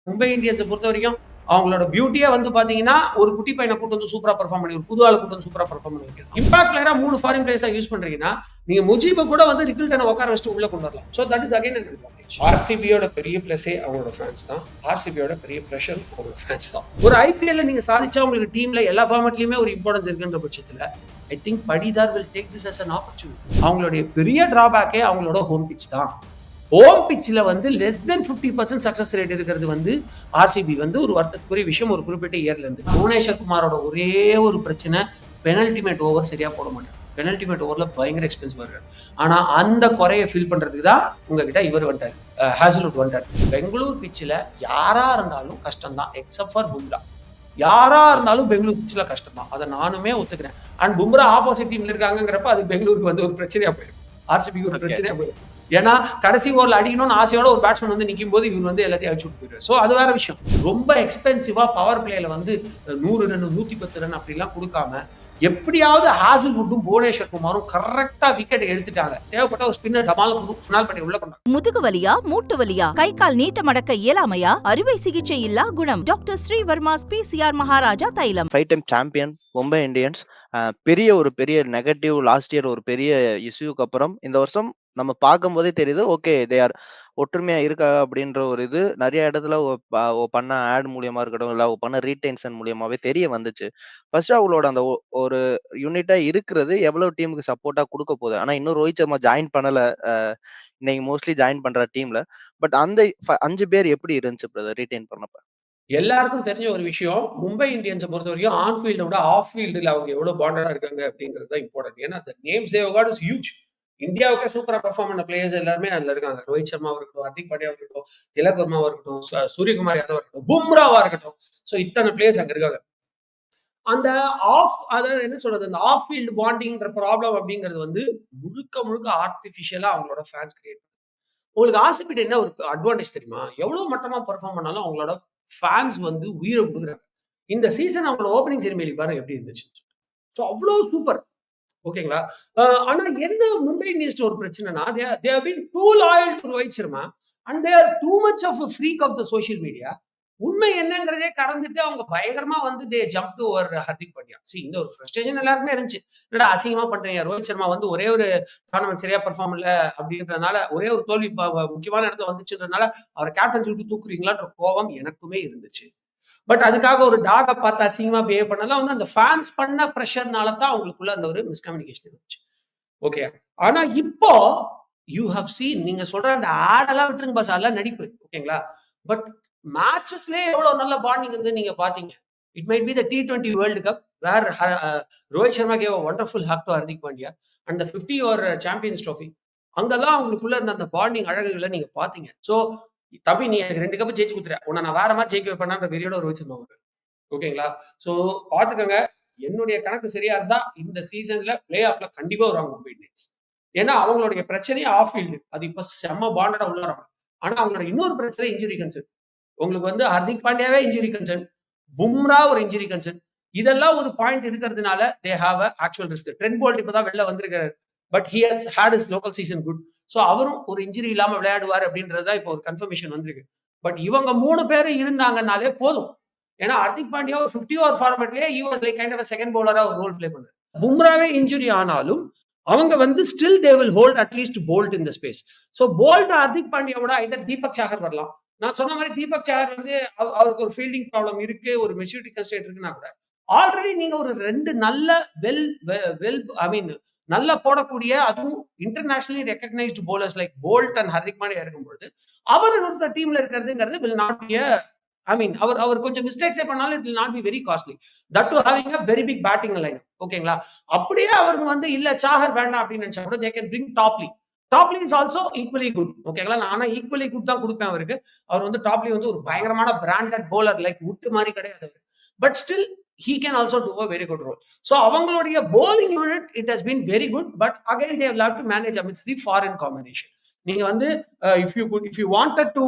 மும்பை இந்தியன்ஸை பொறுத்த வரைக்கும் அவங்களோட பியூட்டியே வந்து பாத்தீங்கன்னா ஒரு குட்டி பையனை கூட்டு வந்து சூப்பரா பெர்ஃபார்ம் பண்ணி ஒரு புது ஆளை கூட்டு வந்து சூப்பரா பெர்ஃபார்ம் பண்ணி வைக்கிறது. இம்பாக்ட் பிளேயரா 3 ஃபாரின் பிளேயர்ஸ் தான் யூஸ் பண்றீங்கன்னா நீங்க முஜீபை கூட வந்து ரிக்கில்டனை உட்கார வச்சுட்டு உள்ள கொண்டு வரலாம். So that is again an advantage. ஆர்சிபியோட பெரிய பிளஸே அவங்களோட ஃபேன்ஸ் தான். ஆர்சிபியோட பெரிய ப்ரெஷர் அவங்களோட ஃபேன்ஸ் தான். ஒரு ஐபிஎல்ல நீங்க சாதிச்சா உங்களுக்கு டீம்ல எல்லா ஃபார்மேட்லயுமே ஒரு இம்பார்ட்டன்ஸ் இருக்குன்ற பட்சத்துல I think Patidar will take this as an opportunity. அவங்களுடைய பெரிய டிராபேக்கே அவங்களோட ஹோம் பிச் தான். ஹோம் பிச்சில் வந்து லெஸ் தென் 50% சக்சஸ் ரேட் இருக்கிறது வந்து ஆர்சிபி வந்து ஒரு வருத்தத்துக்குரிய விஷயம் ஒரு குறிப்பிட்ட இயர்ல இருந்து. புவனேஸ்வர் குமாரோட ஒரே ஒரு பிரச்சனை பெனல்டிமேட் ஓவர் சரியா போட மாட்டார். பெனல்டிமேட் ஓவர்ல பயங்கர எக்ஸ்பென்சிவ் வருவார். ஆனா அந்த குறையை ஃபீல் பண்றதுக்கு தான் உங்ககிட்ட இவர் வந்துட்டார், ஹேசல்வுட் வந்துட்டார். பெங்களூர் பிச்சில் யாரா இருந்தாலும் கஷ்டம் தான் எக்ஸப்ட் ஃபார் பும்ரா. யாரா இருந்தாலும் பெங்களூர் பிச்சில் கஷ்டம் தான், அதை நானுமே ஒத்துக்கிறேன். அண்ட் பும்ரா ஆப்போசிட் டீம்ல இருக்காங்கிறப்ப அது பெங்களூருக்கு வந்து ஒரு பிரச்சனையா போயிடும், ஆர்சிபிக்கு ஒரு பிரச்சனையா போயிடும். ஏன்னா கடைசி ஓவரில் அடிக்கணும்னு ஆசையோட ஒரு பேட்ஸ்மேன் வந்து நிற்கும் போது இவர் வந்து எல்லாத்தையும் அடிச்சு விட்டு போயிடுவார். ஸோ அது வேற விஷயம். ரொம்ப எக்ஸ்பென்சிவா பவர் பிளேல வந்து 100 ரன் 110 ரன் அப்படிலாம் கொடுக்காம எப்படியாவது ஹாசல்வுட்டும் புவனேஸ்வர் குமாரும் கரெக்டா விக்கெட் எடுத்துட்டாங்க. தேவைப்பட்ட ஒரு ஸ்பின்னர் டமால் ஃபினால் பண்ணி உள்ள கொண்டாங்க. முதுகு வலியா, மூட்டு வலியா, கை கால் நீட்ட மடக்க இயலாமையா, அறுவை சிகிச்சை இல்லா குணம். டாக்டர் ஸ்ரீவர்மாஸ் பிசிஆர் மகாராஜா தைலம். 5 டைம் சாம்பியன் மும்பை இந்தியன்ஸ். பெரிய நெகட்டிவ் லாஸ்ட் இயர் ஒரு பெரிய இஷ்யூக்கு அப்புறம் இந்த வருஷம் நம்ம பார்க்கும் போதே தெரியுது, ஓகே தே ஆர் ஒற்றுமையா இருக்கா அப்படின்ற ஒரு இது நிறைய இடத்துல பண்ண ஆட் மூலியமா இருக்கட்டும், இல்ல பண்ண ரீடென்ஷன் மூலியமாவே தெரிய வந்துச்சு. ஃபர்ஸ்ட் அவங்களோட அந்த ஒரு யூனிட்டா இருக்கிறது எவ்வளவு டீமுக்கு சப்போர்ட்டா கொடுக்க போகுது. ஆனா இன்னும் ரோஹித் சர்மா ஜாயின் பண்ணல இன்னைக்கு மோஸ்ட்லி ஜாயின் பண்ற டீம்ல. பட் அந்த 5 பேர் எப்படி இருந்துச்சு பிரதர் ரீடைன் பண்ணப்ப? எல்லாருக்கும் தெரிஞ்ச ஒரு விஷயம், மும்பை இந்தியன்ஸை பொறுத்த வரைக்கும் ஆன் ஃபீல்டை விட ஆஃப் ஃபீல்டில் அவங்க எவ்வளவு பாண்டடா இருக்காங்க அப்படிங்கிறது தான் இம்பார்ட்டன்ட். ஏன்னா அந்த names they've got is huge. இந்தியாவுக்கே சூப்பரா பெர்ஃபார்ம் பண்ண பிளேயர்ஸ் எல்லாருமே அதுல இருக்காங்க. ரோஹித் சர்மாவா இருக்கட்டும், ஹர்திக் பாண்டியாவா இருக்கட்டும், திலக் வர்மாவா இருக்கட்டும், சூரியகுமார் யாதவா இருக்கட்டும், பும்ராவா இருக்கட்டும். ஸோ இத்தனை பிளேயர்ஸ் அங்க இருக்காங்க. அந்த ஆஃப், அதாவது என்ன சொல்றது, அந்த ஆஃப் ஃபீல்டு பாண்டிங்ன்ற ப்ராப்ளம் அப்படிங்கிறது வந்து முழுக்க ஆர்டிபிஷியலா அவங்களோட ஃபேன்ஸ் கிரியேட். உங்களுக்கு ஆர்சிபி என்ன ஒரு அட்வான்டேஜ் தெரியுமா? எவ்வளவு மட்டமா பெர்ஃபார்ம் பண்ணாலும் அவங்களோட ஃபேன்ஸ் வந்து உயிரை கொடுக்குறாங்க. இந்த சீசன் அவங்களோட ஓப்பனிங் செரிமனி பாருங்க எப்படி இருந்துச்சு. ஸோ அவ்வளோ சூப்பர். ஓகேங்களா? ஆனா என்ன மும்பை இந்தியன்ஸ் ஒரு பிரச்சனைனா, they have been too loyal to Rohit Sharma and they are too much of a freak of the social media. உண்மை என்னங்கிறதே கடந்துட்டு அவங்க பயங்கரமா வந்து they jump to over Hardik Pandya. இந்த ஒரு ஃப்ரஸ்ட்ரேஷன் எல்லாருக்குமே இருந்துச்சு. என்னடா அசிங்கமா பண்றீங்க, ரோஹித் சர்மா வந்து ஒரே ஒரு டோர்னமெண்ட் சரியா பெர்ஃபார்ம் இல்ல அப்படின்றதுனால, ஒரே ஒரு தோல்வி முக்கியமான இடத்துல வந்துச்சுன்றதுனால அவரை கேப்டன் சொல்லிட்டு தூக்குறீங்களான்ற கோபம் எனக்குமே இருந்துச்சு. பட் அதுக்காக ஒரு டாக பார்த்து அசிங்கமா பிஹேவ் பண்ணலாம் வந்து அந்த ஃபேன்ஸ் பண்ண ப்ரெஷர்னால தான் அவங்களுக்குள்ள அந்த ஒரு மிஸ்கம்யூனிகேஷன் இருந்துச்சு. ஓகே, ஆனா இப்போ யூ ஹவ் சீன், நீங்க சொல்ற அந்த ஆடெல்லாம் விட்டுருங்க பாஸ், அதெல்லாம் நடிப்பு. ஓகேங்களா? பட் மேட்சஸ்லயே எவ்வளவு நல்ல பாண்டிங் வந்து நீங்க பாத்தீங்க. It might be the T20 world cup where Rohit Sharma gave a wonderful hug to Hardik Pandya and the 50 over champions trophy. அங்கெல்லாம் அவங்களுக்குள்ள இருந்த அந்த பாண்டிங் அழகுகளை நீங்க பாத்தீங்க. சோ தம்பி நீ எனக்கு 2 கப் ஜெயிச்சு குடுத்துற, உன்னை நான் வேற மாதிரி ஜெயிக்க வைப்பேன்ற வெறியோட ரோஹித் சர்மா வருவாரு. ஓகேங்களா? சோ பாத்துக்கோங்க, என்னுடைய கணக்கு சரியா இருந்தா இந்த சீசன்ல பிளே ஆஃப்ல கண்டிப்பா வருவாங்க மும்பை இந்தியன்ஸ். ஏன்னா அவங்களுடைய பிரச்சனையே ஆஃப் ஃபீல்டு, அது இப்ப செம்ம பாண்டடா உள்ளாராங்க. ஆனா அவங்களோட இன்னொரு பிரச்சனை இன்ஜுரி கன்சர்ன். உங்களுக்கு வந்து ஹர்திக் பாண்டியாவே இன்ஜுரி கன்சர்ன், பும்ரா ஒரு இன்ஜுரி கன்சர்ன். இதெல்லாம் ஒரு பாயிண்ட் இருக்கிறதுனால they have a actual risk. Trent Boult இப்பதான் வெளில வந்திருக்காரு, but he has had his local season good. So அவரும் ஒரு இன்ஜுரி இல்லாம விளையாடுவார் அப்படின்றது தான் இப்போ ஒரு கன்ஃபர்மேஷன் வந்திருக்கு. பட் இவங்க 3 பேரும் இருந்தாங்கனாலே போதும். ஏன்னா ஹர்திக் பாண்டியா ஒரு 50 ஓவர் ஃபார்மேட்லயே he was like kind of a second bowler-ஆ ஒரு ரோல் ப்ளே பண்ணாரு. பும்ராவே இன்ஜுரி ஆனாலும் அவங்க வந்து still they will hold at least Boult in the space. So Boult Hardik பாண்டியாவோட ஐதர் தீபக் சாகர் வரலாம். நான் சொன்ன மாதிரி தீபக் சாகர் வந்து அவருக்கு ஒரு ஃபீல்டிங் ப்ராப்ளம் இருக்கு, ஒரு மெச்சூரிட்டி கன்ஸ்ட்ரெயின்ட் இருக்குன்னா கூட ஆல்ரெடி நீங்க ஒரு 2 நல்ல நல்லா போடக்கூடிய, அதுவும் internationally recognised bowlers like Boult and Hardik Pandya இருக்கும்போது அவர் இன்னொரு டீம்ல இருக்கிறதுங்கிறது will not be a, அவர் கொஞ்சம் மிஸ்டேக்ஸே பண்ணாலும் it will not be very costly. That to having a very big batting line. ஓகேங்களா? அப்படியே அவருக்கு வந்து இல்ல சாகர் வேண்டாம் அப்படின்னு நினைச்சா கூட they can bring Topley. Topley is also equally good. ஓகேங்களா? நான் ஈக்குவலி குட் தான் கொடுப்பேன் அவருக்கு. அவர் வந்து டாப்லி வந்து ஒரு பயங்கரமான பிராண்டட் போலர், லைக் உட்டு மாதிரி கிடையாது. But still he can also do a very good role. So அவங்களுடைய bowling unit it has been very good, but again they have loved to manage amidst the foreign combination. நீங்க வந்து if you wanted to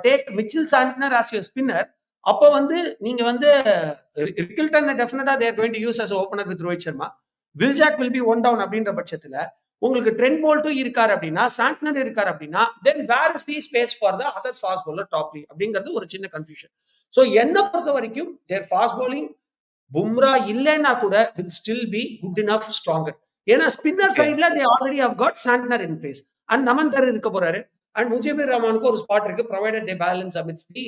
take Mitchell Santner as your spinner, அப்ப வந்து நீங்க வந்து Rickelton definitely they are going to use as an opener with Rohit Sharma. Will Jack will be one down அப்படின்ற பட்சத்துல உங்களுக்கு trend போல்ட்டும் இருக்காரு அப்படின்னா, சாண்ட்னர் இருக்காரு அப்படின்னா, then where is the space for the other fast bowler Topley அப்படிங்கிறது ஒரு சின்ன கன்ஃபியூஷன். ஸோ என்ன பொறுத்த வரைக்கும் தேர் ஃபாஸ்ட் பவுலிங் பும்ரா இல்லைன்னா கூட will still be good enough stronger. ஏன்னா ஸ்பின்னர் ஓகே. சைட்ல they already have got Santner in place and நமந்தர் இருக்க போறாரு அண்ட் முஜிபுர் ரஹ்மானுக்கு ஒரு ஸ்பாட் இருக்கு provided they balance amidst the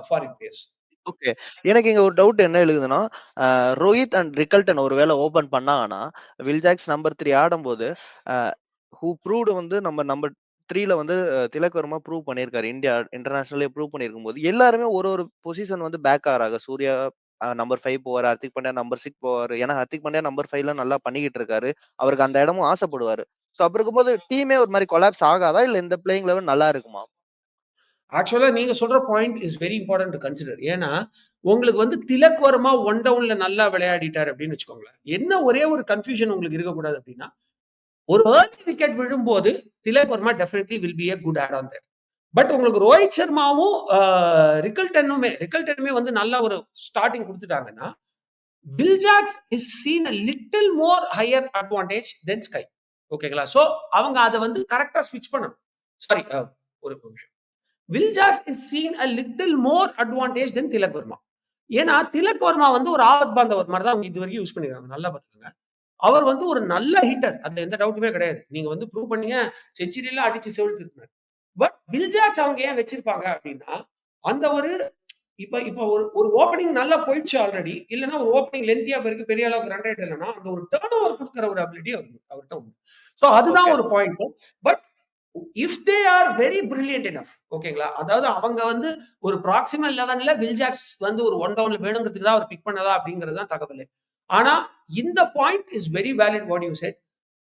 foreign players. Okay. எனக்கு இங்க ஒரு டவுட் என்ன எழுதுன்னா, ரோஹித் அண்ட் ரிக்கல்டன் ஒரு வேள ஓப்பன் பண்ணாங்கன்னா, வில் ஜாக்ஸ் நம்பர் 3 ஆடும்போது, அ ஹூ ப்ரூவ்ட் வந்து நம்ம நம்பர் 3ல வந்து திலக் வர்மா ப்ரூவ் பண்ணியிருக்காரு. இந்தியா இன்டர்நேஷனலே ப்ரூவ் பண்ணியிருக்கும்போது, எல்லாருமே ஒரு ஒரு பொசிஷன் வந்து பேக் ஆகுறாங்க. சூர்யா நம்பர் 5 போவாரு. ஹர்திக் பாண்டியா நம்பர் 6 போவாரு. ஏன்னா ஹர்திக் பாண்டியா நம்பர் 5ல நல்லா பண்ணிக்கிட்டு இருக்காரு. அவருக்கு அந்த இடமும் ஆசைப்படுவாரு. சோ அப்படி இருக்கும்போது டீமே ஒரு மாரி கொலாப்ஸ் ஆகாதா? இல்ல இந்த பிளேயிங் லெவல் நல்லா இருக்குமா? ஆக்சுவலா நீங்க சொல்ற point is very important to consider. ஏன்னா, உங்களுக்கு வந்து திலக் வர்மா ஒன் டவுன்ல நல்லா விளையாடிட்டாரு அப்படின்னு வச்சுக்கோங்களேன். என்ன ஒரே ஒரு கன்ஃபியூஷன் உங்களுக்கு இருக்கக்கூடாது அப்படின்னா, ஒரு ஏர்லி விக்கெட் விழும்போது Tilak Varma definitely will be a good add on there. But உங்களுக்கு ரோஹித் சர்மாவும் ரிக்கல்டனுமே வந்து நல்ல ஒரு ஸ்டார்டிங் குடுத்துட்டாங்கன்னா, Will Jacks is seen a little more higher advantage than Sky. ஓகேங்களா? சோ அவங்க அத வந்து கரெக்ட்டா ஸ்விட்ச் பண்ணணும். சாரி ஒரு நிமிஷம். Will Jacks is seen a little more advantage than Tilak Varma. ஏன்னா, திலக் வர்மா வந்து ஒரு ஆபத் பாந்தவர் மாரி தான் இதுவரைக்கும் யூஸ் பண்ணிருக்காங்க. நல்லா பாத்துக்கங்க. அவர் வந்து ஒரு நல்ல ஹிட்டர். அதுல எந்த டவுட்டுமே கிடையாது. நீங்க வந்து ப்ரூவ் பண்ணீங்க. செஞ்சுரிலாம் அடிச்சு செவுழ்த்திருப்பாரு. பட் வில் ஜாக்ஸ் அவங்க ஏன் வச்சிருப்பாங்க அப்டின்னா, அந்த ஒரு இப்ப இப்ப ஒரு ஒரு ஓப்பனிங் நல்லா போயிடுச்சு ஆல்ரெடி. இல்லன்னா ஒரு ஓப்பனிங் லென்த்தியா போயிருக்கு. பெரிய அளவுக்கு ரன் ரேட் இல்லன்னா, அந்த ஒரு டர்ன் ஓவர் குடுக்குற ஒரு அபிலிட்டி அவர்ட்ட உண்டு. சோ அதுதான் ஓகே. ஒரு point. But if they are very brilliant enough ஓகேங்களா? அதாவது அவங்க வந்து ஒரு ப்ராக்ஸிமல் 11ல வில் ஜாக்ஸ் வந்து ஒரு ஒன் டவுன்ல வேணுங்கிறதுக்கு தான் அவர் பிக் பண்ணதா அப்படிங்கிறது தான் தகவலே. ஆனா இந்த point is very valid what you said.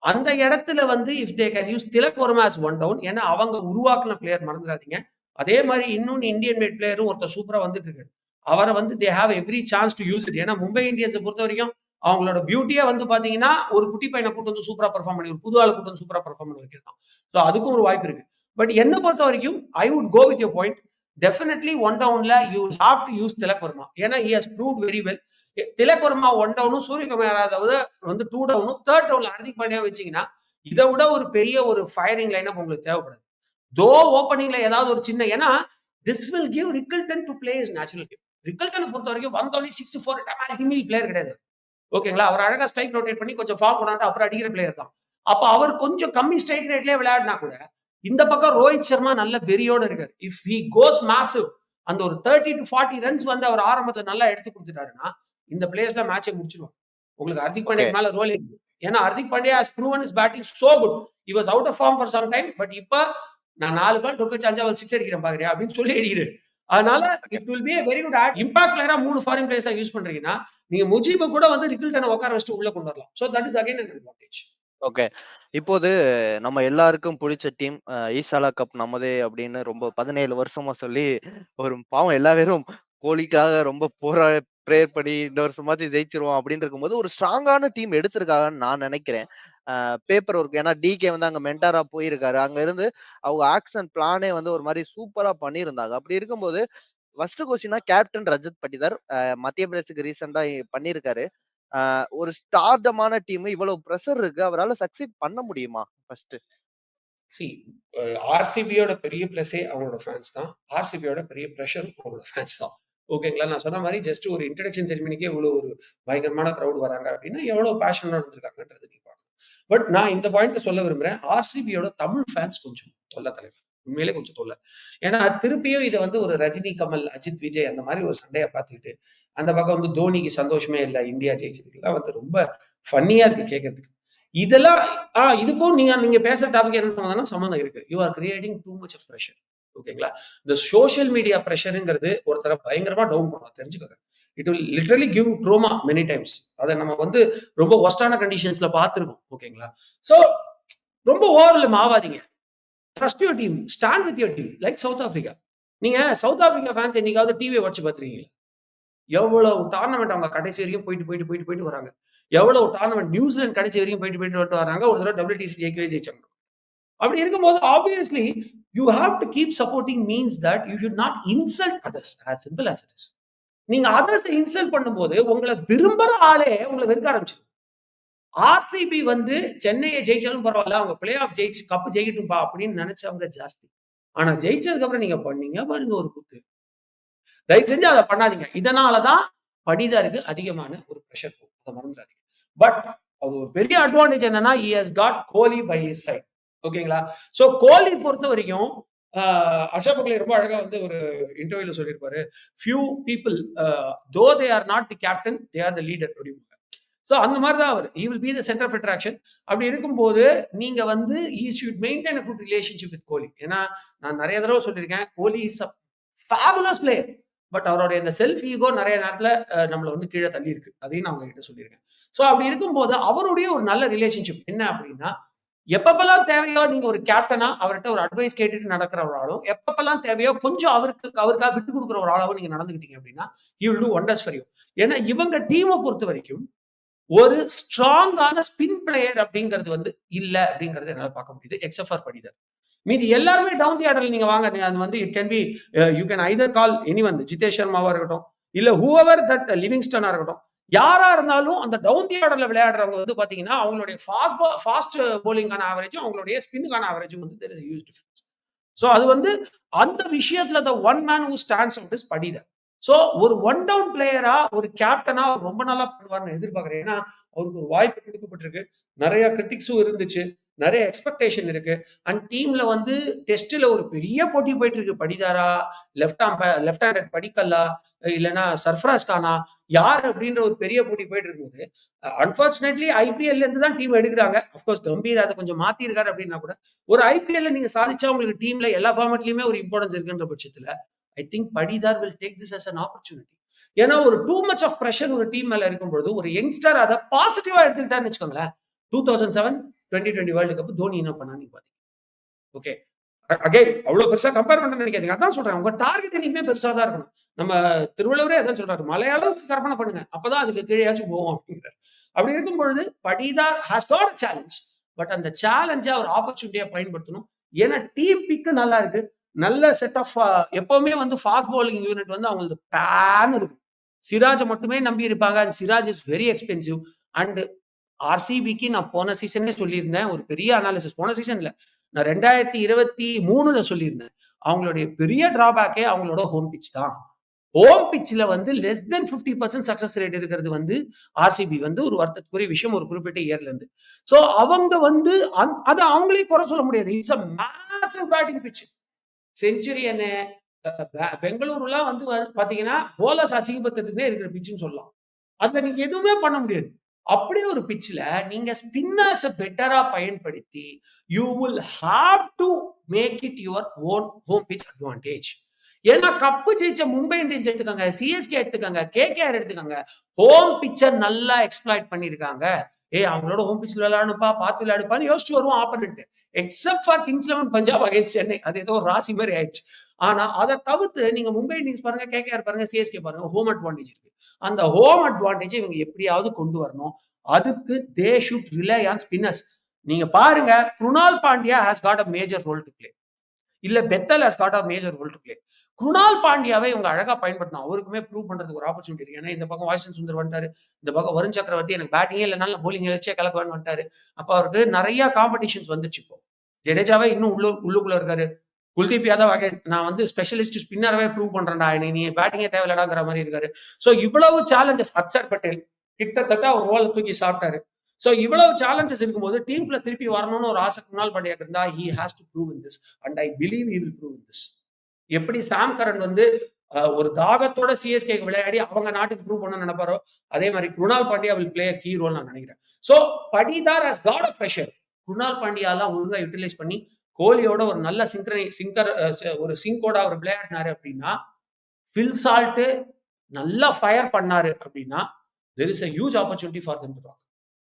அந்த இடத்துல வந்து if they can use Tilak Varma as one down ஏன்னா அவங்க உருவாக்குன பிளேயர் மறந்துடாதீங்க. அதே மாரி இன்னொன்னு இந்தியன் மேட் பிளேயரும் ஒருத்தர் சூப்பரா வந்துட்டு இருக்காரு. அவர வந்து they have every chance to use it. ஏன்னா மும்பை இந்தியன்ஸ பொறுத்தவரைக்கும் அவங்களோட பியூட்டியே வந்து பாத்தீங்கன்னா, ஒரு குட்டி பையன கூட்டு வந்து சூப்பரா பெர்ஃபார்ம் பண்ணி ஒரு புது ஆள கூட்டு வந்து சூப்பரா பெர்ஃபார்ம் பண்ண வைக்கிறது தான். சோ அதுக்கும் ஒரு வாய்ப்பு இருக்கு. பட் என்ன பொறுத்தவரைக்கும் I would go with your point. Definitely one டவுன்ல you will have to use Tilak Varma. ஏன்னா he has proved very well. Tilak Varma one டவுனும் சூரியகுமார் யாதவ் வந்து 2 டவுனும் 3 டவுன்ல ஹர்திக் பாண்டியா வச்சீங்கன்னா, இத விட ஒரு பெரிய ஒரு ஃபயரிங் லைனப் உங்களுக்கு தேவைப்படாது. தோ ஓப்பனிங்ல ஏதாவது ஒரு சின்ன ஏன்னா this will give Rickelton to play is natural game. ரிக்கல்டனை பொறுத்த வரைக்கும் வந்தோடனே 6 4 டமால் பிளேயர் கிடையாது. ஓகேங்களா? அவர் அழகா ஸ்ட்ரைக் ரொட்டேட் பண்ணி கொஞ்சம் ஃபார்ம் கொண்டாந்து அப்புறம் அடிக்கிற பிளேயர் தான். அப்ப அவர் கொஞ்சம் கம்மி ஸ்ட்ரைக் ரேட்லயே விளையாடினா கூட, இந்த பக்கம் ரோஹித் சர்மா நல்ல வெறியோட இருக்காரு. இஃப் ஹி கோஸ் மேசிவ் அந்த ஒரு 30 to 40 ரன்ஸ் வந்து அவர் ஆரம்பத்துல நல்லா எடுத்து குடுத்துட்டாருன்னா, இந்த பிளேயர்ஸ்ல மேட்சே முடிச்சிருவாங்க. உங்களுக்கு ஹர்திக் ஓகே. பாண்டியாக்கு மேல ரோல் இருக்கு. ஏன்னா Hardik Pandya has proven his batting so good. He was out of form for some time. But இப்ப நான் 4 பால் டொக்கு வச்சு 5வது 6 அடிக்கிறேன் பாக்குறியா? அப்படின்னு சொல்லி அடிக்கிறாரு. அதனால okay. It will be a very good add. Impact பிளேயரா 3 ஃபாரின் பிளேயர்ஸ் தான் யூஸ் பண்றீங்கன்னா, நீங்க முஜீப கூட வந்து ரிக்கில்டன உட்கார வச்சுட்டு உள்ள கொண்டு வரலாம். So that is again an advantage. Okay. இப்போது நம்ம எல்லாருக்கும் புடிச்ச டீம் ஈசாலா கப் நம்மதே அப்படின்னு ரொம்ப 17 வருஷமா சொல்லி ஒரு பாவம் எல்லா பேரும் கோலிக்காக ரொம்ப பிரேயர் பண்ணி இந்த வருஷமாச்சும் ஜெயிச்சுருவோம் அப்படின்னு இருக்கும்போது, ஒரு ஸ்ட்ராங்கான டீம் எடுத்திருக்காங்கன்னு நான் நெனைக்கிறேன். பேப்பர் ஒர்க் ஏன்னா டிகே வந்து அங்க மென்டாரா போயிருக்காரு. அங்க இருந்து அவங்க ஆக்ஷன் பிளானே வந்து ஒரு மாரி சூப்பரா பண்ணியிருந்தாங்க. அப்படி இருக்கும்போது ஃபர்ஸ்ட் கொஸ்டின்னா கேப்டன் ரஜத் பட்டிதார் மத்திய பிரதேசத்துக்கு ரீசென்ட்டா பண்ணியிருக்காரு. அ ஒரு ஸ்டார்டமான டீம் இவ்வளவு பிரஷர் இருக்கு. அவரால சக்சீட் பண்ண முடியுமா? ஃபர்ஸ்ட். சி ஆர்சிபியோட பெரிய பிளஸே அவங்களோட ஃபேன்ஸ் தான். ஆர்சிபியோட பெரிய பிரஷரும் அவங்களோட ஃபேன்ஸ் தான். ஓகேங்களா? நான் சொன்ன மாரி ஜஸ்ட் ஒரு இன்ட்ரோடக்ஷன் செரிமனிக்கே இவ்வளோ ஒரு பயங்கரமான கிரவுட் வராங்க அப்படின்னா, எவ்வளோ பேஷனா இருந்திருக்காங்கன்றது நீங்க பார்க்கலாம். பட் நான் இந்த பாயிண்ட்ட சொல்ல விரும்புறேன். ஆர்சிபியோட தமிழ் ஃபேன்ஸ் கொஞ்சம் தொல்ல தலைவர். உண்மையிலே கொஞ்சம் தொல்ல. ஏன்னா திருப்பியும் இத வந்து ஒரு ரஜினி, கமல், அஜித், விஜய் அந்த மாரி ஒரு சண்டையா பார்த்துக்கிட்டு, அந்த பக்கம் வந்து தோனிக்கு சந்தோஷமே இல்ல இந்தியா ஜெயிச்சதுக்குலாம் வந்து ரொம்ப ஃபன்னியா இருக்கு கேட்கறதுக்கு. இதெல்லாம் இதுக்கும் நீங்க நீங்க பேசுற டாபிக் என்ன சம்மந்தம்னா சம்மந்தம் இருக்கு. You are creating too much of pressure. ஓகேங்களா? இந்த சோசியல் மீடியா பிரஷர்ங்கிறது ஒருத்தர பயங்கரமா டவுன் பண்ணும். தெரிஞ்சுக்கோங்க. It will literally give trauma many times. அத நம்ம வந்து ரொம்ப வொர்ஸ்டான கண்டிஷன்ஸ்ல பார்த்திருக்கோம். ஓகேங்களா? சோ ரொம்ப ஓவர்ல ஆவாதீங்க. Trust your team. Stand with your team. Like South Africa. நீங்க சவுத் ஆப்பிரிக்கா ஃபேன்ஸ் என்னைக்காவது டிவிய உடைச்சு பார்த்திருக்கீங்களா? எவ்வளவு டோர்னமென்ட் அவங்க கடைசி வரைக்கும் போயிட்டு வராங்க. எவ்வளவு டோர்னமென்ட் நியூசிலாந்து கடைசி வரைக்கும் போயிட்டு வராங்க. ஒரு தடவ WTC ஜெயிக்கவே ஜெயிச்சாங்க. அப்படி இருக்கும்போது obviously you have to keep supporting means that you should not insult others as simple as it is. நீங்க அதர்ஸ இன்சல்ட் பண்ணும்போது உங்கள விரும்புற ஆளே உங்கள வெறுக்க ஆரம்பிச்சிரும். ஆர்சிபி வந்து சென்னையை ஜெயிச்சாலும் பரவாயில்ல, அவங்க பிளே ஆஃப் ஜெயிச்சு கப் ஜெயிக்கட்டும்பா அப்படின்னு நினைச்சவங்க ஜாஸ்தி. ஆனா ஜெயிச்சதுக்கு அப்புறம் நீங்க பண்ணீங்க பாருங்க ஒரு கூத்து. தயவு செஞ்சு அத பண்ணாதீங்க. இதனால தான் படிதாருக்கு அதிகமான ஒரு பிரஷர் போகும். அத மறந்துடாதீங்க. பட் அது ஒரு பெரிய அட்வான்டேஜ் என்னன்னா, he has got Kohli by his side. ஓகேங்களா? சோ கோலி பொறுத்தவரைக்கும் அ ஹர்ஷா பக்லே ரொம்ப அழகா வந்து ஒரு இன்டர்வியூல சொல்லியிருப்பாரு. "Few people though they are not the captain, they are the leader" அப்படிம்பாங்க. சோ அந்த மாரி தான் அவரு. He will be the centre of attraction. அப்படி இருக்கும்போது, நீங்க வந்து he should maintain a good relationship with Kohli. ஏன்னா, நான் நெறைய தடவ சொல்லியிருக்கேன். Kohli is a fabulous player. But அவருடைய இந்த செல்ஃப் ஈகோ நெறைய நேரத்துல நம்மள வந்து கீழ தள்ளியிருக்கு. அதையும் நான் உங்ககிட்ட சொல்லியிருக்கேன். சோ அப்படி இருக்கும்போது, அவருடைய ஒரு நல்ல ரிலேஷன்ஷிப் என்ன அப்படின்னா, எப்பப்பலாம் தேவையோ நீங்க ஒரு கேப்டனா அவர்ட்ட ஒரு அட்வைஸ் கேட்டுட்டு நடக்கிற ஒரு ஆளும், எப்பப்பலாம் தேவையோ கொஞ்சம் அவருக்காக விட்டுக் குடுக்குற ஒரு ஆளாவும் நீங்க நடந்துக்கிட்டீங்க அப்படின்னா, he will do wonders for you. ஏன்னா இவங்க டீம பொறுத்தவரைக்கும் ஒரு ஸ்ட்ராங்கான ஸ்பின் பிளேயர் அப்படிங்கிறது வந்து இல்ல அப்படிங்கிறது என்னால பார்க்க முடியுது. Except for Patidar. மீதி எல்லாருமே டவுன் தி ஆர்டர்ல நீங்க வாங்க. அது வந்து it can be you can either call anyone Jitesh சர்மாவா இருக்கட்டும், இல்ல ஹூஎவர் தட் லிவிங்ஸ்டனா இருக்கட்டும். யாரா இருந்தாலும் அந்த டவுன் தி ஆர்டர்ல விளையாடுறவங்க வந்து பாத்தீங்கன்னா, அவங்களுடைய ஃபாஸ்ட் பவுலிங்கான ஆவரேஜும், அவங்களுடைய ஸ்பின்னுக்கான ஆவரேஜும் வந்து there is huge difference. So அது வந்து அந்த விஷயத்துல the one man who stands out is Patidar. So ஒரு ஒன் டவுன் பிளேயரா, ஒரு கேப்டனா ரொம்ப நல்லா பண்ணுவார்ன்னு எதிர்பார்க்கிறேன். ஏன்னா, அவருக்கு ஒரு வாய்ப்பு குடுக்கப்பட்டிருக்கு. நெறைய கிரிட்டிக்ஸும் இருந்துச்சு. நெறைய எக்ஸ்பெக்டேஷன் இருக்கு. அண்ட் டீம்ல வந்து டெஸ்ட்ல ஒரு பெரிய போட்டி போயிட்டு இருக்கு. படிதாரா, லெஃப்ட் ஹேண்டட் படிக்கல்லா, இல்லன்னா சர்ஃப்ராஸ் கானா, யார் அப்படின்ற ஒரு பெரிய போட்டி போயிட்டு இருக்கும்போது, அன்பார்ச்சுனேட்லி ஐபிஎல்ல இருந்து தான் டீம் எடுக்குறாங்க. ஆஃப் கோர்ஸ் கம்பீர் அத கொஞ்சம் மாத்தியிருக்காரு அப்படின்னா கூட, ஒரு ஐபிஎல்ல நீங்க சாதிச்சா உங்களுக்கு டீம்ல எல்லா ஃபார்மட்லயுமே ஒரு இம்பார்ட்டன்ஸ் இருக்குன்ற பட்சத்துல, I think Patidar will take this as an opportunity. ஏன்னா ஒரு டூ மச் ஆஃப் பிரஷர் ஒரு டீம் மேல இருக்கும்பொழுது, ஒரு யங்ஸ்டர் அத பாசிட்டிவா எடுத்துக்கிட்டான்னு வச்சுக்கோங்களேன். 2007 2020 வேர்ல்ட் கப் தோனி என்ன பண்ணான்னு நீங்க பாத்தீங்க. ஓகே. அகைன் அவ்வளவு பெருசா கம்பேர் பண்ண நினைக்காதீங்க. அதான் சொல்றேன். உங்க டார்கெட் என்னைக்குமே பெருசா தான் இருக்கணும். நம்ம திருவள்ளுவரே அதான் சொல்றாரு. மலை அளவுக்கு கற்பனை பண்ணுங்க. அப்பதான் அதுக்கு கீழயாச்சும் போகும் அப்படிங்கிறார். அப்படி இருக்கும் பொழுது Patidar has got a challenge. But அந்த சேலஞ்ச அவர் ஆப்பர்ச்சுனிட்டியா பயன்படுத்தணும். ஏன்னா டீம் பிக் நல்லா இருக்கு. நல்ல செட் ஆஃப் எப்பவுமே வந்து ஃபாஸ்ட் பவுலிங் யூனிட் வந்து அவங்களுக்கு பேன் இருக்கும். சிராஜ மட்டுமே நம்பி இருப்பாங்க. And Siraj is very expensive. And ஆர்சிபிக்கு நான் போன சீசன்லயே சொல்லியிருந்தேன். ஒரு பெரிய அனாலிசிஸ் போன சீசன் இல்ல. நான் 2023ல சொல்லியிருந்தேன். அவங்களுடைய பெரிய டிராபேக்கே அவங்களோட ஹோம் பிட்ச் தான். ஹோம் பிட்ச்ல வந்து லெஸ் தென் 50% சக்சஸ் ரேட் இருக்கிறது வந்து ஆர்சிபி வந்து ஒரு வருத்தத்துக்குரிய விஷயம் ஒரு குறிப்பிட்ட இயர்ல இருந்து. சோ அவங்க வந்து அத அவங்களையும் குறை சொல்ல முடியாது. It's a massive batting pitch. செஞ்சுரியனு பெங்களூருலாம் வந்து பாத்தீங்கன்னா, போலர்ஸ் அசிங்கப்படுத்துறதுக்குன்னே இருக்கிற பிட்ச்ன்னு சொல்லலாம். அதுல நீங்க எதுவுமே பண்ண முடியாது. அப்படி ஒரு பிட்ச்ல நீங்க ஸ்பின்னர்ஸ பெட்டரா பயன்படுத்தி, you will have to make it your own home pitch advantage. ஏன்னா கப் ஜெயிச்ச மும்பை இந்தியன்ஸ் எடுத்துக்கோங்க, சிஎஸ்கே எடுத்துக்கோங்க, கேகேஆர் எடுத்துக்கோங்க. ஹோம் பிட்ச நல்லா எக்ஸ்ப்ளாய்ட் பண்ணியிருக்காங்க. அவங்களோட ஹோம் பிட்ச்ல விளையாடணும்ப்பா, பார்த்து விளையாடுப்பான்னு யோசிச்சு வருவோம் opponent. Except for Kings 11 Punjab against Chennai. அது ஏதோ ஒரு ராசி மாரி ஆயிடுச்சு. ஆனா அத தவிர்த்து நீங்க மும்பை இந்தியன்ஸ் பாருங்க, கேகேஆர் பாருங்க, சிஎஸ்கே பாருங்க, ஹோம் அட்வான்டேஜ் இருக்கு. அந்த ஹோம் அட்வான்டேஜ இவங்க எப்படியாவது கொண்டு வரணும். அதுக்கு they should rely on spinners. நீங்க பாருங்க, Krunal Pandya has got a major role to play. இல்ல Bethell has got a major role to play. Krunal பாண்டியாவை இவங்க அழகா பயன்படுத்தணும். அவருக்குமே ப்ரூவ் பண்றதுக்கு ஒரு ஆப்பர்ச்சுனிட்டி இருக்கு. ஏன்னா இந்த பக்கம் வாஷிங்டன் சுந்தர் வந்துட்டாரு. இந்த பக்கம் வருண் சக்கரவர்த்தி எனக்கு பேட்டிங்கே இல்லனாலும் நான் பவுலிங் வச்சே கலக்குவேன்னு வந்துட்டாரு. அப்ப அவருக்கு நெறைய காம்படிஷன்ஸ் வந்துச்சு இப்போ. ஜடேஜாவே இன்னும் உள்ளுக்குள்ள இருக்காரு. குல்தீப் யாதவ் அகைன் நான் வந்து ஸ்பெஷலிஸ்ட் ஸ்பின்னரவே ப்ரூவ் பண்றேன்டா. நீ பேட்டிங்கே தேவையில்லடாங்கிற மாரி இருக்காரு. சோ இவ்வளவு சேலஞ்சஸ் அக்சர் பட்டேல் கிட்டத்தட்ட அவர் ரோல தூக்கி சாப்பிட்டாரு. சோ இவ்வளவு சேலஞ்சஸ் இருக்கும்போது டீம்க்குள்ள திருப்பி வரணும்னு ஒரு ஆசை குணால் பாண்டியாக்கு இருந்தா he has to prove in this and I believe he will prove in this. எப்படி சாம் கரன் வந்து ஒரு தாகத்தோட சிஎஸ்கேக்கு விளையாடி அவங்க நாட்டுக்கு ப்ரூவ் பண்ண நினைப்பாரோ அதே மாதிரி Krunal Pandya will play key role நான் நினைக்கிறேன். So Patidar has got a pressure. Krunal பாண்டியாலாம் ஒழுங்கா யூட்டிலைஸ் பண்ணி கோலியோட ஒரு நல்ல ஒரு சிங்கோட அவர் விளையாடினாரு அப்படின்னா, பில் சால்ட் நல்லா ஃபயர் பண்ணாரு அப்படின்னா, there is a huge opportunity for them to rock.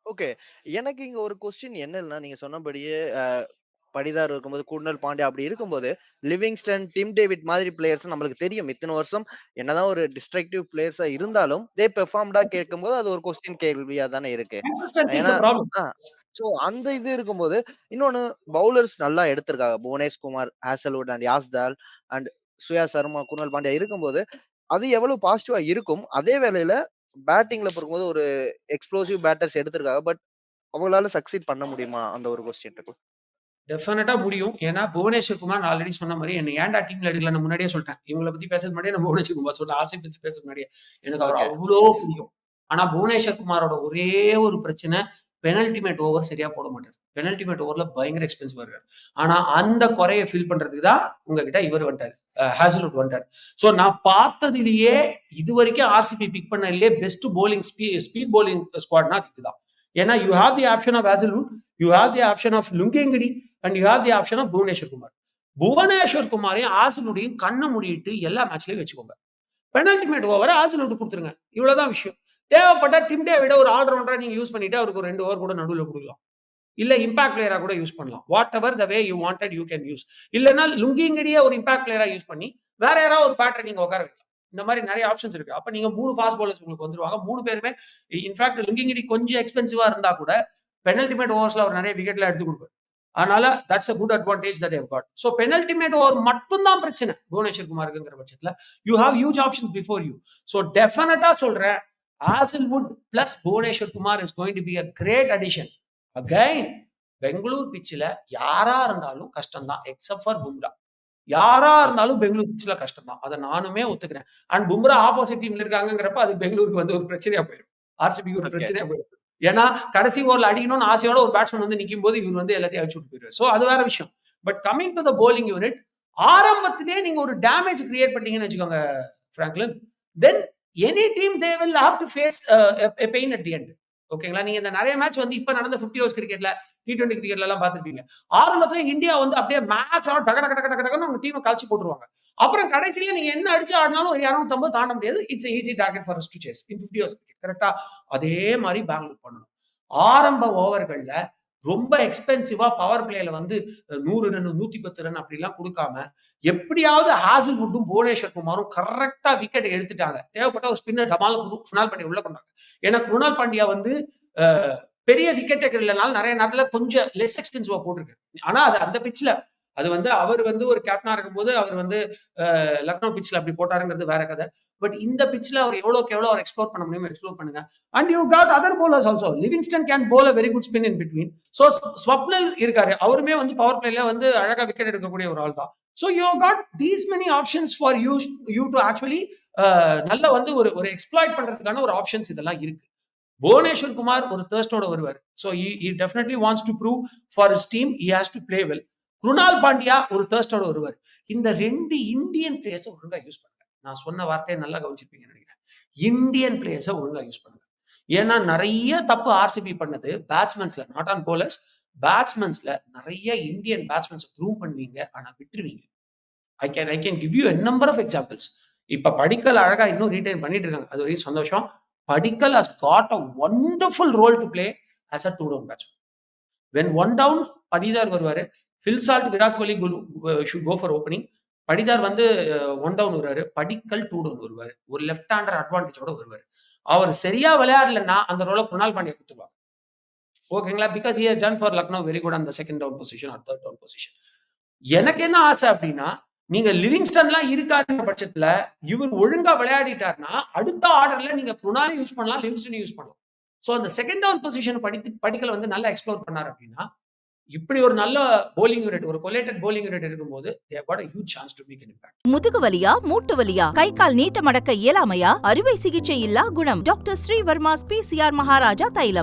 Okay. எனக்கு இங்க ஒரு கொஸ்டின் என்னன்னா, நீங்க சொன்னபடியே படிதார் இருக்கும்போது, கூர்னல் பாண்டியா அப்படி இருக்கும்போது, லிவிங்ஸ்டன், டிம் டேவிட் மாதிரி பிளேயர்ஸ் நம்மளுக்கு தெரியும். இத்தன வருஷம் என்னதான் ஒரு டிஸ்ட்ரக்டிவ் பிளேயர்ஸா இருந்தாலும், தே பெர்ஃபார்ம்டா கேட்கும்போது, அது ஒரு கொஸ்டின் கேள்வியா தானே இருக்கு. Consistency is ஏன்னா the problem. ஆ சோ அந்த இது இருக்கும்போது, இன்னொன்னு பவுலர்ஸ் நல்லா எடுத்திருக்காங்க. புவனேஷ் குமார், ஹேசல்வுட் அண்ட் யாஸ்தால் அண்ட் சுயா சர்மா, குர்னல் பாண்டியா இருக்கும்போது, அது எவ்வளவு பாசிட்டிவா இருக்கும். அதே வேளையில பேட்டிங்ல பார்க்கும்போது ஒரு எக்ஸ்ப்ளோசிவ் பேட்டர்ஸ் எடுத்திருக்காங்க. பட் அவங்களால சக்சீட் பண்ண முடியுமா? அந்த ஒரு கொஸ்டின் இருக்கு. டெஃபினட்டா முடியும். ஏன்னா, புவனேஸ்வர் குமார் நான் ஆல்ரெடி சொன்ன மாரி என்ன ஏன்டா டீம்ல எடுக்கல நான் முன்னாடியே சொல்ட்டேன். இவங்கள பத்தி பேசுறதுக்கு முன்னாடியே நான் புவனேஸ்வர் குமார் சொன்னேன். ஆர்சிபி பத்தி பேசுறதுக்கு முன்னாடியே. எனக்கு அவர ஓகே. அவ்ளோ பிடிக்கும். ஆனா, புவனேஸ்வர் குமாரோட ஒரே ஒரு பிரச்சனை, பெனல்டிமேட் ஓவர் சரியா போட மாட்டாரு. பெனல்டிமேட் ஓவர்ல பயங்கர எக்ஸ்பென்சிவா இருக்காரு. ஆனா, அந்த குறைய ஃபில் பண்றதுக்கு தான் உங்ககிட்ட இவர் வந்துட்டாரு. ஹேசல்வுட் வந்துட்டாரு. சோ நான் பார்த்ததிலேயே இதுவரைக்கும் ஆர்சிபி பிக் பண்ணதிலேயே பெஸ்ட் பவுலிங் ஸ்பீட் பவுலிங் ஸ்குவாட்னா இதுதான். ஏன்னா, you have the option of Hazlewood, you have the option of Lungi Ngidi and you have the option of Bhuvneshwar Kumar. Bhuvneshwar குமாரையும் ஹேசல்வுட்டையும் கண்ண மூடிட்டு எல்லா மேட்ச்லயும் வச்சுக்கோங்க. பெனல்டிமேட் ஓவர ஹேசல்வுட் குடுத்துருங்க. இவ்வளவுதான் விஷயம். தேவைப்பட்டா டிம் டேவிட ஒரு ஆல்ரவுண்டரா நீங்க யூஸ் பண்ணிட்டு அவருக்கு ஒரு 2 ஓவர் கூட நடுவுல குடுக்கலாம். இல்ல இம்பாக்ட் பிளேயரா கூட யூஸ் பண்ணலாம். What ever the way you wanted you can use. இல்லன்னா லுங்கிங்கடிய ஒரு இம்பாக்ட் பிளேயரா யூஸ் பண்ணி வேற யாராவது ஒரு பேட்டரை நீங்க உட்கார வைக்கலாம். இந்த மாதிரி நிறைய ஆப்ஷன்ஸ் இருக்கு. அப்ப நீங்க 3 ஃபாஸ்ட் பவுலர்ஸ் உங்களுக்கு வந்துருவாங்க. 3 பேருமே இன்ஃபாக்ட் லுங்கிங்கடி கொஞ்சம் எக்ஸ்பென்சிவா இருந்தா கூட பெனல்டிமேட் ஓவர்ஸ்ல அவர் நிறைய விக்கெட்ல எடுத்து கொடுப்பாரு. அதனால that's a good advantage that I've got. So penultimate over மட்டும் தான் பிரச்சனை புவனேஸ்வர் குமாருக்குங்கிற பட்சத்துல you have huge options before you. So டெஃபினட்டா சொல்றேன், Hazlewood plus Bhuvneshwar Kumar is going to be a great addition. Again Bangalore பிச்சில் யாரா இருந்தாலும் கஷ்டம் தான் எக்ஸப்ட் ஃபார் பும்ரா. யாரா இருந்தாலும் பெங்களூர் பிச்சில் கஷ்டம் தான். அதை நானுமே ஒத்துக்கிறேன். அண்ட் பும்ரா ஆப்போசிட் டீம்ல இருக்காங்கிறப்ப அது பெங்களூருக்கு வந்து ஒரு பிரச்சனையா போயிடும். ஆர்சிபிக்கு ஒரு ஓகே. பிரச்சனையா போயிடும். ஏன்னா கடைசி ஓவர்ல அடிக்கணும்னு ஆசையோட ஒரு பேட்ஸ்மேன் வந்து நிக்கும் போது இவர் வந்து எல்லாத்தையும் அடிச்சு விட்டு போயிடுவார். சோ அது வேற விஷயம். But coming to the bowling unit, ஆரம்பத்திலேயே நீங்க ஒரு டேமேஜ் கிரியேட் பண்ணீங்கன்னு வச்சுக்கோங்க Franklin, then any team they will have to face a pain at the end. ஓகேங்களா? நீங்க இந்த நிறைய மேட்ச் வந்து இப்ப நடந்த 50 ஓவர்ஸ் கிரிக்கெட்ல, T20 கிரிக்கெட்ல எல்லாம் பார்த்திருப்பீங்க. ஆரம்பத்துல இந்தியா வந்து அப்படியே மேட்ச் டக டக டக டக டகன்னு உங்க டீமை கழிச்சு போட்டுருவாங்க. அப்புறம் கடைசியில நீங்க என்ன அடிச்சு ஆடினாலும் ஒரு 250 தாண்ட முடியாது. It's easy target for us to chase in 50 overs cricket. கரெக்ட்டா? அதே மாதிரி பெங்களூர் பண்ணணும். ஆரம்ப ஓவர்கள்ல ரொம்ப எக்ஸ்பென்சிவா பவர் பிளேல வந்து 100 ரன் 110 ரன் அப்படிலாம் கொடுக்காம எப்படியாவது ஹேசல்வுட்டும் புவனேஸ்வர் குமாரும் கரெக்டா விக்கெட் எடுத்துட்டாங்க. தேவைப்பட்ட ஒரு ஸ்பின்னர் குருணால் பாண்டியா உள்ள கொண்டாங்க. ஏன்னா குருணால் பாண்டியா வந்து பெரிய விக்கெட் டேக்கர் இல்லனால நிறைய நேரத்துல கொஞ்சம் லெஸ் எக்ஸ்பென்சிவா போட்டிருக்கு. ஆனா அது அந்த பிட்ச்ல அது வந்து அவர் வந்து ஒரு கேப்டனா இருக்கும்போது அவர் வந்து லக்னோ பிட்ச்ல அப்படி போட்டாருங்கிறது வேற கதை. பட் இந்த பிட்ச்ல அவர் எவ்வளவுக்கு எவ்வளவு அவர் எக்ஸ்ப்ளோர் பண்ண முடியுமோ எக்ஸ்ப்ளோர் பண்ணுங்க. And you got other bowlers also. Livingstone can bowl a very good spin in between. So Swapnil இருக்காரு. அவருமே வந்து பவர் பிளேல வந்து அழகா விக்கெட் எடுக்கக்கூடிய ஒரு ஆள் தான். So you got these many options for you to actually நல்ல வந்து ஒரு எக்ஸ்ப்ளாய்ட் பண்றதுக்கான ஒரு ஆப்ஷன்ஸ் இதெல்லாம் இருக்கு. புவனேஸ்வர் குமார் ஒரு தர்ஸ்டோட வருவார். So he definitely wants to prove for his team he has to play well. Krunal Pandya ஒரு தர்ஸ்டோட வருவார். இந்த 2 இந்தியன் பிளேயர்ஸை ஒழுங்கா யூஸ் பண்ணுங்க. நான் சொன்ன வார்த்தையை நல்லா கவனிச்சிருப்பீங்கன்னு நினைக்கிறேன். இந்தியன் பிளேயர்ஸை ஒழுங்கா யூஸ் பண்ணுங்க. ஏன்னா நிறைய தப்பு ஆர்சிபி பண்ணது பேட்ஸ்மேன்ஸ்ல, நாட் ஆன் bowlers, பேட்ஸ்மேன்ஸ்ல நிறைய இந்தியன் பேட்ஸ்மேன்ஸ் க்ரூம் பண்ணுவீங்க, ஆனா விட்டுருவீங்க. I can give you a number of examples. இப்ப படிக்கல் அழகா இன்னும் ரீடைன் பண்ணிட்டு இருக்காங்க. அது ஒரு சந்தோஷம். படிக்கல் has got a wonderful role to play as a 2-down batsman. When 1 down Patidar வருவாரு. Phil Salt, Virat Kohli should go for opening. Patidar வந்து 1 down வருவாரு. படிக்கல் 2 down வருவாரு. ஒரு லெஃப்ட் ஹேண்டர் அட்வான்டேஜோட வருவாரு. அவர் சரியா விளையாடலன்னா அந்த ரோல குருணால் பாண்டியா கொடுத்துருவாங்க. ஓகேங்களா? Because he has done for Lucknow very good on the second down position or third down position. எனக்கு என்ன ஆசை அப்படின்னா, நீங்க லிவிங்ஸ்டன்லாம் இருக்காத பட்சத்துல இவர் ஒழுங்கா விளையாடிட்டார்னா அடுத்த ஆர்டர்ல நீங்க குருணாலையும் யூஸ் பண்ணலாம், லிவிங்ஸ்டனையும் யூஸ் பண்ணலாம். சோ அந்த செகண்ட் டவுன் பொசிஷன் படிக்கல வந்து நல்லா எக்ஸ்ப்ளோர் பண்ணார் அப்படின்னா, இப்படி ஒரு நல்ல bowling யூனிட், ஒரு கொலேட்டட் bowling யூனிட் இருக்கும்போது they have got a huge chance to make an impact. முதுகு வலியா, மூட்டு வலியா, கை கால் நீட்ட மடக்க இயலாமையா, அறுவை சிகிச்சை இல்லா குணம். டாக்டர் ஸ்ரீவர்மாஸ் PCR மகாராஜா தைலம்.